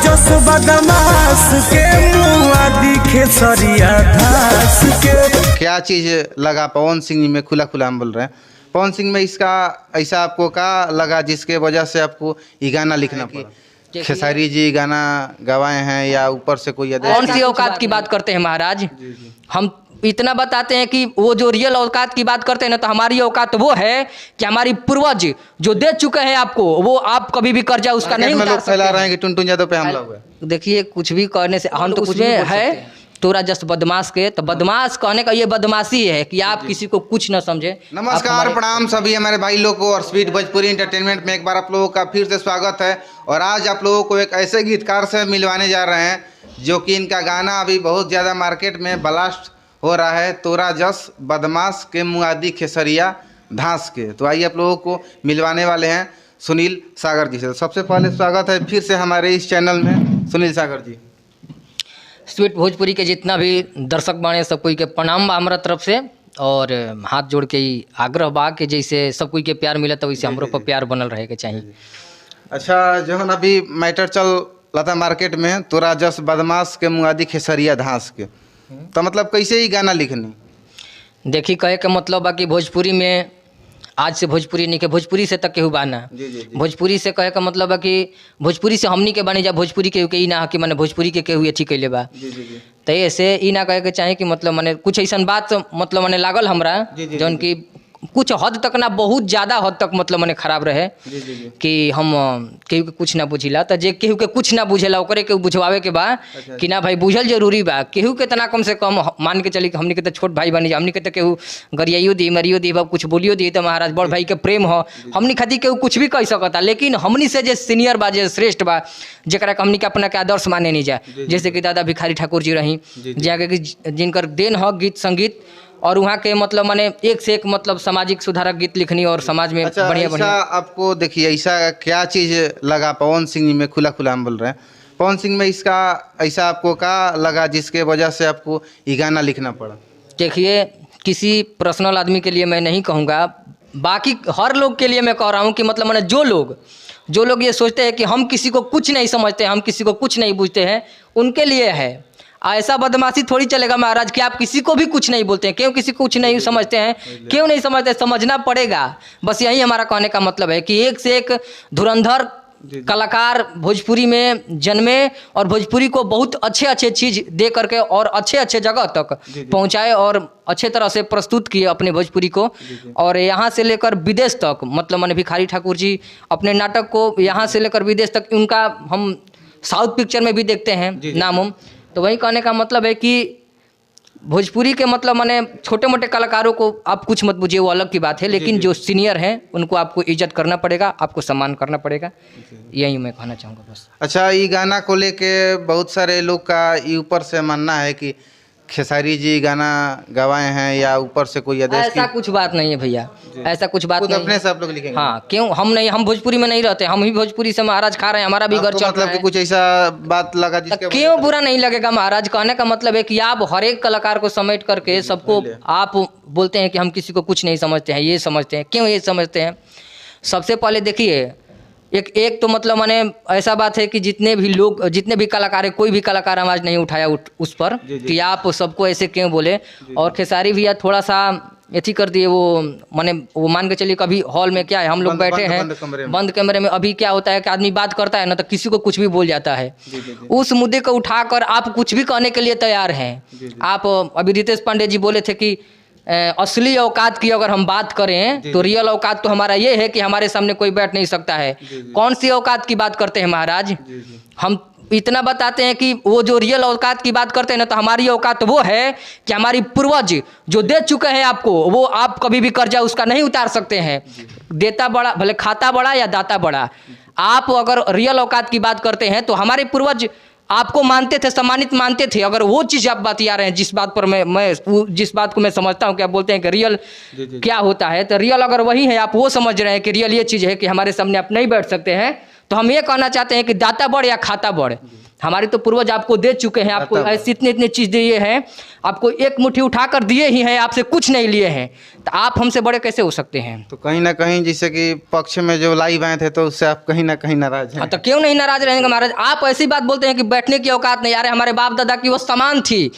जस बदमाश के मुआ दिखे सरिया धास के। क्या चीज़ लगा पवन सिंह में, खुला खुला हम बोल रहे हैं, पवन सिंह में इसका ऐसा आपको क्या लगा जिसके वजह से आपको ये गाना लिखना पड़ा? खेसारी जी गाना गवाए हैं या ऊपर से कोई कौन सी औकात की बात करते हैं महाराज? हम इतना बताते हैं कि वो जो रियल औकात की बात करते हैं ना, तो हमारी औकात वो है कि हमारी पूर्वज जो दे चुके हैं आपको, वो आप कभी भी कर्जा उसका नहीं उतार सकते। फैला रहे हैं कि टुनटुन यादव पे हमला हुआ है। देखिए कुछ भी करने से हम तो कुछ में है तोरा जस्ट बदमाश के, तो बदमाश कहने का ये बदमाशी है कि आप किसी को कुछ न समझे। नमस्कार प्रणाम सभी हमारे भाई लोग को, और स्वीट भोजपुरी एंटरटेनमेंट में एक बार आप लोगों का फिर से स्वागत है। और आज आप लोगों को एक ऐसे गीतकार से मिलवाने जा रहे हैं जो कि इनका गाना अभी बहुत ज़्यादा मार्केट में ब्लास्ट हो रहा है, तोरा जस बदमाश के मुआदी खेसरिया धांस के। तो आइए आप लोगों को मिलवाने वाले हैं सुनील सागर जी से। सबसे पहले स्वागत है फिर से हमारे इस चैनल में सुनील सागर जी। स्वीट भोजपुरी के जितना भी दर्शक बाणे सब कोई के प्रणाम बा हमारा तरफ से, और हाथ जोड़ के ही आग्रह बा कि जैसे सब कोई के प्यार मिला तो वैसे हमरो पर प्यार बनल रहे के चाहिए। अच्छा, जो है अभी मैटर चल रहा था मार्केट में, तोरा जस बदमाश के मुआदी खेसरिया धांस के, तो मतलब कैसे ही गाना लिखनी? देखी कहे के मतलब बा कि भोजपुरी में आज से भोजपुरी नहीं के भोजपुरी से तक केहू बाना। भोजपुरी से कहे का मतलब बा कि भोजपुरी से हमनी के बने जा, भोजपुरी केहू के ई ना कि माने भोजपुरी के केहू अथी कैले बा। तो ऐसे ई ना कहे के चाहे कि मतलब माने कुछ ऐसा बात मतलब माने लागल हमरा जौन कि कुछ हद तक ना बहुत ज़्यादा हद तक मतलब मने खराब रहे कि हम केहू के कुछ ना बुझिला, तो जे केहू के कुछ ना बुझेला ओकरे के बुझवावे के बा कि ना भाई बुझल जरूरी बा। केहू के तना कम से कम मान के चली कि हमनी के तो छोट भाई बनी, हमनी के तो केहू गरियाइयो दी मरियो दी कुछ बोलियो दी, तो महाराज बड़ भाई के प्रेम हो, हमनी खातिर केहू कुछ भी कह सकता। लेकिन हमनी से जे सीनियर बा, जे श्रेष्ठ बा, जरा हमनी के अपना के आदर्श माने नहीं जाए, जैसे कि दादा भिखारी ठाकुर जी रही, जाके जिनकर देन हो गीत संगीत, और वहाँ के मतलब माने एक से एक मतलब सामाजिक सुधारक गीत लिखनी और समाज में बढ़िया बढ़िया। आपको देखिए ऐसा क्या चीज़ लगा पवन सिंह में, खुला खुला हम बोल रहे हैं, पवन सिंह में इसका ऐसा आपको क्या लगा जिसके वजह से आपको ये गाना लिखना पड़ा? देखिए किसी पर्सनल आदमी के लिए मैं नहीं कहूँगा, बाकी हर लोग के लिए मैं कह रहा हूँ कि मतलब मैंने जो लोग ये सोचते हैं कि हम किसी को कुछ नहीं समझते हैं, हम किसी को कुछ नहीं बुझते हैं, उनके लिए है। ऐसा बदमाशी थोड़ी चलेगा महाराज कि आप किसी को भी कुछ नहीं बोलते हैं। क्यों किसी को कुछ नहीं समझते हैं? क्यों नहीं समझते? समझना पड़ेगा। बस यही हमारा कहने का मतलब है कि एक से एक धुरंधर कलाकार भोजपुरी में जन्मे और भोजपुरी को बहुत अच्छे अच्छे चीज़ दे करके और अच्छे अच्छे जगह तक पहुंचाए और अच्छे तरह से प्रस्तुत किए अपने भोजपुरी को, और यहाँ से लेकर विदेश तक मतलब मैंने भिखारी ठाकुर जी अपने नाटक को यहाँ से लेकर विदेश तक, उनका हम साउथ पिक्चर में भी देखते हैं नाम। तो वही कहने का मतलब है कि भोजपुरी के मतलब माने छोटे मोटे कलाकारों को आप कुछ मत बुझिए, वो अलग की बात है, लेकिन जो सीनियर हैं उनको आपको इज्जत करना पड़ेगा, आपको सम्मान करना पड़ेगा, यही मैं कहना चाहूँगा बस। अच्छा, ये गाना को लेके बहुत सारे लोग का ये ऊपर से मानना है कि खेसारी जी गाना गवाए हैं या ऊपर से कोई ऐसा कुछ बात नहीं है भैया, ऐसा कुछ बात नहीं। अपने से आप लोग लिखेंगे? हाँ, क्यों हम नहीं, हम भोजपुरी में नहीं रहते, हम ही भोजपुरी से महाराज खा रहे हैं, हमारा भी घर चल रहा है। कुछ ऐसा बात लगा जिसके क्यों बुरा नहीं लगेगा महाराज? कहने का मतलब है कि आप हर एक कलाकार को समेट करके सबको आप बोलते हैं कि हम किसी को कुछ नहीं समझते हैं, ये समझते हैं। क्यों ये समझते हैं? सबसे पहले देखिए एक तो मतलब माने ऐसा बात है कि जितने भी कलाकार है, कोई भी कलाकार आवाज़ नहीं उठाया उस पर कि आप सबको ऐसे क्यों बोले। और खेसारी भैया थोड़ा सा ऐसी कर दिए, वो मान के चलिए कभी हॉल में क्या है, हम लोग बैठे हैं बंद कमरे में, अभी क्या होता है कि आदमी बात करता है ना तो किसी को कुछ भी बोल जाता है। उस मुद्दे को उठाकर आप कुछ भी कहने के लिए तैयार हैं। आप अभी रितेश पांडे जी बोले थे कि असली औकात की अगर हम बात करें तो रियल औकात तो हमारा ये है कि हमारे सामने कोई बैठ नहीं सकता है। कौन सी औकात की बात करते हैं महाराज? हम इतना बताते हैं कि वो जो रियल औकात की बात करते हैं ना, तो हमारी औकात वो है कि हमारी पूर्वज जो दे चुके हैं आपको, वो आप कभी भी कर्जा उसका नहीं उतार सकते हैं। देता बड़ा भले खाता बड़ा या दाता बड़ा, आप अगर रियल औकात की बात करते हैं तो हमारे पूर्वज आपको मानते थे, सम्मानित मानते थे। अगर वो चीज़ आप बतिया रहे हैं, जिस बात पर जिस बात को मैं समझता हूँ कि आप बोलते हैं कि रियल क्या होता है, तो रियल अगर वही है, आप वो समझ रहे हैं कि रियल ये चीज़ है कि हमारे सामने आप नहीं बैठ सकते हैं, तो हम ये कहना चाहते हैं कि दाता बढ़ या खाता बढ़, हमारे तो पूर्वज आपको दे चुके हैं, आपको ऐसे इतने इतने चीज दिए हैं, आपको एक मुट्ठी उठाकर दिए ही हैं, आपसे कुछ नहीं लिए हैं, तो आप हमसे बड़े कैसे हो सकते हैं? तो कहीं ना कहीं जैसे कि पक्ष में जो लाइव आए थे तो उससे आप कहीं ना कहीं नाराज हैं। हाँ, तो क्यों नहीं नाराज रहेंगे महाराज? आप ऐसी बात बोलते हैं कि बैठने की औकात नहीं। अरे हमारे बाप दादा की वो समान थी,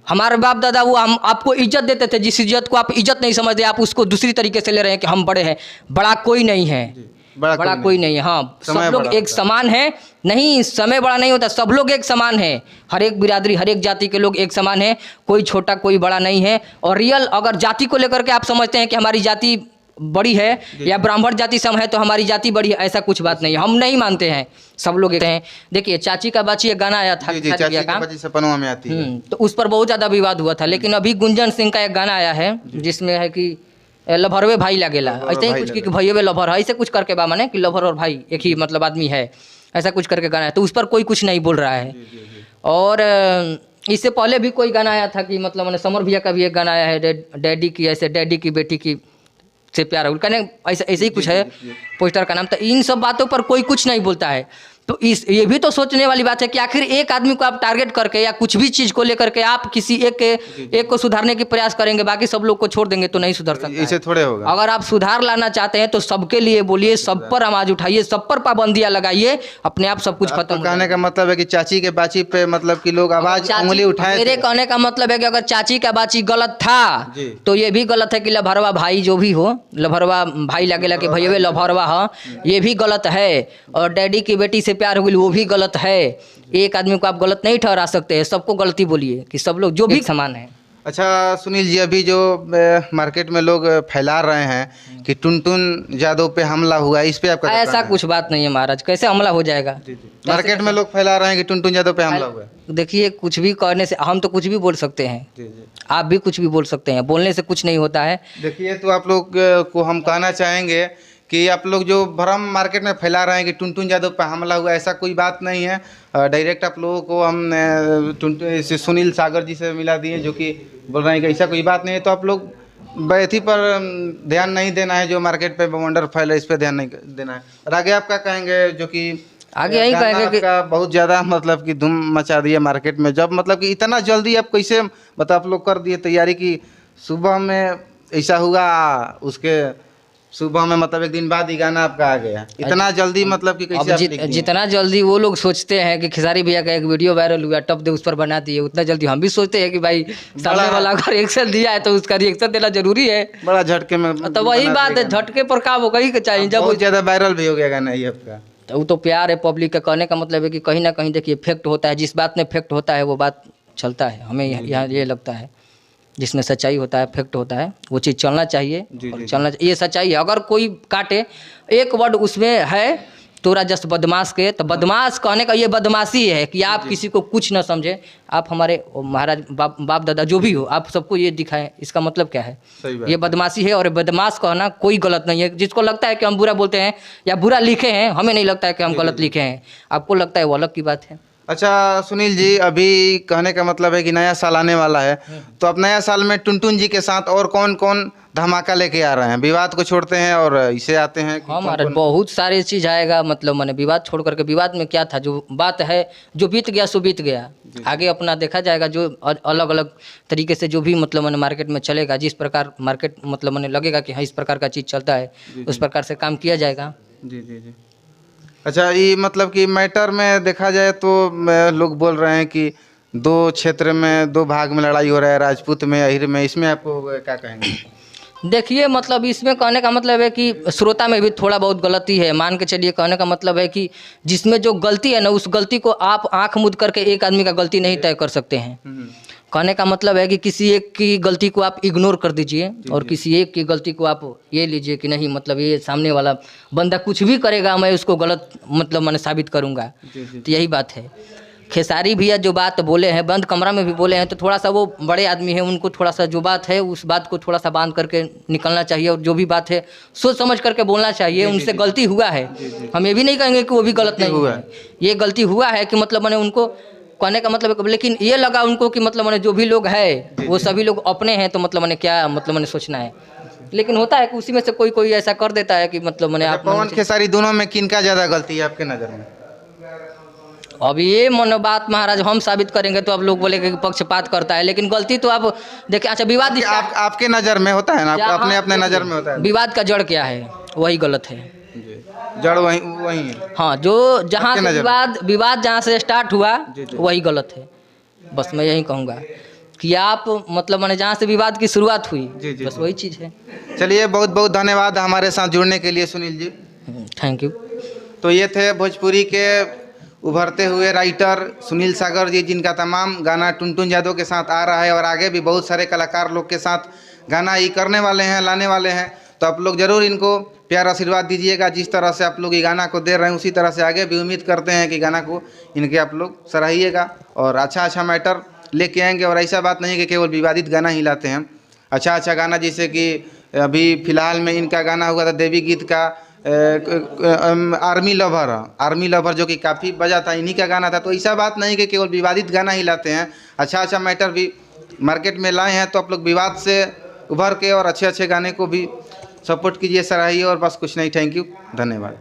हमारे बाप दादा वो हम आपको इज्जत देते थे, जिस इज्जत को आप इज्जत नहीं समझते, आप उसको दूसरी तरीके से ले रहे हैं कि हम बड़े हैं। बड़ा कोई नहीं है, बड़ा कोई नहीं है। हाँ, सब लोग एक समान है। नहीं, समय बड़ा नहीं होता, सब लोग एक समान है। हर एक बिरादरी, हर एक जाति के लोग एक समान है, कोई छोटा कोई बड़ा नहीं है। और रियल अगर जाति को लेकर के आप समझते हैं कि हमारी जाति बड़ी है या ब्राह्मण जाति सम है तो हमारी जाति बड़ी है, ऐसा कुछ बात नहीं है, हम नहीं मानते हैं। सब लोग एक हैं। देखिए चाची का बाची एक गाना आया था, चाची का बाची सपनों में आती है, तो उस पर बहुत ज़्यादा विवाद हुआ था। लेकिन अभी गुंजन सिंह का एक गाना आया है जिसमें है कि लभरवे भाई लगेला, ऐसे ही कुछ कि भैया लभर है, ऐसे कुछ करके बा माने कि लभर और भाई एक ही मतलब आदमी है, ऐसा कुछ करके गाना है। तो उस पर कोई कुछ नहीं बोल रहा है। और इससे पहले भी कोई गाना आया था कि मतलब मैंने समर भैया का भी एक गाना आया है, डैडी की ऐसे डैडी की बेटी की से प्यार है, कहने ऐसे ही कुछ है पोस्टर का नाम। तो इन सब बातों पर कोई कुछ नहीं बोलता है। तो ये भी तो सोचने वाली बात है कि आखिर एक आदमी को आप टारगेट करके या कुछ भी चीज को लेकर के आप किसी एक को सुधारने की प्रयास करेंगे, बाकी सब लोग को छोड़ देंगे तो नहीं सुधर सकता। इसे थोड़े होगा। अगर आप सुधार लाना चाहते हैं तो सबके लिए बोलिए, सब पर आवाज उठाइए, सब पर पाबंदियां लगाइए, अपने आप सब कुछ खत्म। कहने का मतलब है कि चाची के बाची पे मतलब कि लोग आवाज उंगली उठाए। मेरे कहने का मतलब है कि अगर चाची का बाची गलत था तो ये भी गलत है कि लभरवा भाई जो भी हो, लभरवा भाई लगेला कि भैया लभरवा है, ये भी गलत है। और डैडी की बेटी से प्यार हुई वो भी गलत है। एक आदमी को आप गलत नहीं ठहरा सकते हैं, सबको गलती बोलिए कि सब लोग जो भी समान है। अच्छा सुनील जी, अभी जो मार्केट में लोग फैला रहे हैं कि टुनटुन यादव पे हमला हुआ, इस पे आपका ऐसा कुछ बात नहीं है महाराज, कैसे हमला हो जाएगा? मार्केट में लोग फैला रहे हैं कि टुनटुन यादव पे हमला हुआ। देखिए कुछ भी करने से हम तो कुछ भी बोल सकते हैं, आप भी कुछ भी बोल सकते हैं, बोलने से कुछ नहीं होता है। देखिए तो आप लोग को हम कहना चाहेंगे कि आप लोग जो भ्रम मार्केट में फैला रहे हैं कि टुनटुन यादव पर हमला हुआ, ऐसा कोई बात नहीं है। डायरेक्ट आप लोगों को हम सुनील सागर जी से मिला दिए जो कि बोल रहे हैं कि ऐसा कोई बात नहीं है। तो आप लोग बैथी पर ध्यान नहीं देना है, जो मार्केट पे बवंडर फैला इस पर ध्यान नहीं देना है। और आगे आप क्या कहेंगे? जो कि आगे यही कहेंगे कि बहुत ज़्यादा मतलब कि धूम मचा दिया मार्केट में, जब मतलब कि इतना जल्दी आप कैसे मतलब आप लोग कर दिए तैयारी की सुबह में ऐसा हुआ, उसके सुबह में मतलब एक दिन बाद ही गाना आपका आ गया, इतना जल्दी मतलब कि कैसे जितना जल्दी वो लोग सोचते हैं कि खेसारी भैया का एक वीडियो वायरल हुआ टप दे उस पर बना दिए, उतना जल्दी हम भी सोचते हैं कि भाई सामने वाला अगर रिएक्शन दिया है तो उसका रिएक्शन देना जरूरी है। बड़ा झटके में तो वही बात है, झटके पर काम होगा ही चाहिए। जब बहुत ज़्यादा वायरल भी हो गया गाना ये आपका, तो वो तो प्यार है पब्लिक का। कहने का मतलब है कि कहीं ना कहीं देखिए इफेक्ट होता है, जिस बात में इफेक्ट होता है वो बात चलता है। हमें यहाँ ये लगता है जिसमें सच्चाई होता है, फैक्ट होता है, वो चीज़ चलना चाहिए और चलना चाहिए, ये सच्चाई है। अगर कोई काटे एक वर्ड उसमें है तोरा जस्ट बदमाश के, तो बदमाश कहने का ये बदमाशी है कि आप किसी को कुछ न समझे। आप हमारे महाराज बाप दादा जो भी हो, आप सबको ये दिखाएं, इसका मतलब क्या है? ये बदमाशी है। और बदमाश कहना कोई गलत नहीं है। जिसको लगता है कि हम बुरा बोलते हैं या बुरा लिखे हैं, हमें नहीं लगता है कि हम गलत लिखे हैं, आपको लगता है वो अलग की बात है। अच्छा सुनील जी, अभी कहने का मतलब है कि नया साल आने वाला है, तो अब नया साल में टुनटुन जी के साथ और कौन कौन धमाका लेके आ रहे हैं? विवाद को छोड़ते हैं और इसे आते हैं। हाँ महाराज, बहुत सारे चीज़ आएगा। मतलब मैंने विवाद छोड़ करके, विवाद में क्या था, जो बात है जो बीत गया सो बीत गया, आगे अपना देखा जाएगा। जो अलग अलग तरीके से जो भी मतलब मैंने मार्केट में चलेगा, जिस प्रकार मार्केट मतलब मैंने लगेगा कि हाँ इस प्रकार का चीज़ चलता है, उस प्रकार से काम किया जाएगा। जी जी जी। अच्छा, ये मतलब कि मैटर में देखा जाए तो लोग बोल रहे हैं कि दो क्षेत्र में दो भाग में लड़ाई हो रहा है, राजपूत में अहिर में, इसमें आपको क्या कहेंगे? देखिए मतलब इसमें कहने का मतलब है कि श्रोता में भी थोड़ा बहुत गलती है, मान के चलिए। कहने का मतलब है कि जिसमें जो गलती है ना, उस गलती को आप आंख मूंद करके एक आदमी का गलती नहीं तय कर सकते हैं। कहने का मतलब है कि किसी एक की गलती को आप इग्नोर कर दीजिए और किसी एक की गलती को आप ये लीजिए कि नहीं मतलब ये सामने वाला बंदा कुछ भी करेगा मैं उसको गलत मतलब मैंने साबित करूँगा। तो यही बात है। खेसारी भैया जो बात बोले हैं, बंद कमरा में भी बोले हैं, तो थोड़ा सा वो बड़े आदमी हैं, उनको थोड़ा सा जो बात है उस बात को थोड़ा सा बांध करके निकलना चाहिए और जो भी बात है सोच समझ करके बोलना चाहिए। उनसे गलती हुआ है, हम ये भी नहीं कहेंगे कि वो भी गलत नहीं हुआ है, ये गलती हुआ है कि मतलब मैंने उनको कहने का मतलब, लेकिन ये लगा उनको कि मतलब मैंने जो भी लोग है वो सभी लोग अपने हैं, तो मतलब मैंने क्या मतलब मैंने सोचना है। लेकिन होता है कि उसी में से कोई कोई ऐसा कर देता है कि मतलब मैंने आप पवन खेसारी दोनों में किनका ज़्यादा गलती है आपके नज़र में? अब ये बात महाराज हम साबित करेंगे तो आप लोग बोलेंगे कि पक्षपात करता है, लेकिन गलती तो आप देखिए। अच्छा, विवाद आपके नज़र में होता है ना, अपने अपने नज़र में होता है। विवाद का जड़ क्या है, वही गलत है। जड़ वही है। हाँ, जो जहाँ से विवाद जहाँ से स्टार्ट हुआ वही गलत है। बस मैं यही कहूँगा कि आप मतलब मैंने जहाँ से विवाद की शुरुआत हुई बस वही चीज़ है। चलिए, बहुत बहुत धन्यवाद हमारे साथ जुड़ने के लिए सुनील जी। Thank you. तो ये थे भोजपुरी के उभरते हुए राइटर सुनील सागर जी, जिनका तमाम गाना टुनटुन यादव के साथ आ रहा है और आगे भी बहुत सारे कलाकार लोग के साथ गाना ये करने वाले हैं, लाने वाले हैं। तो आप लोग ज़रूर इनको प्यार आशीर्वाद दीजिएगा। जिस तरह से आप लोग ये गाना को दे रहे हैं उसी तरह से आगे भी उम्मीद करते हैं कि गाना को इनके आप लोग सराहिएगा और अच्छा मैटर लेके आएंगे। और ऐसा बात नहीं कि केवल विवादित गाना ही लाते हैं, अच्छा गाना, जैसे कि अभी फ़िलहाल में इनका गाना हुआ था देवी गीत का आर्मी लवर, जो कि काफ़ी बजा था, इन्हीं का गाना था। तो ऐसा बात नहीं कि केवल विवादित गाना ही लाते हैं, अच्छा मैटर भी मार्केट में लाए हैं। तो आप लोग विवाद से उभर के और अच्छे गाने को भी सपोर्ट कीजिए, सराहिए। और बस कुछ नहीं, थैंक यू, धन्यवाद।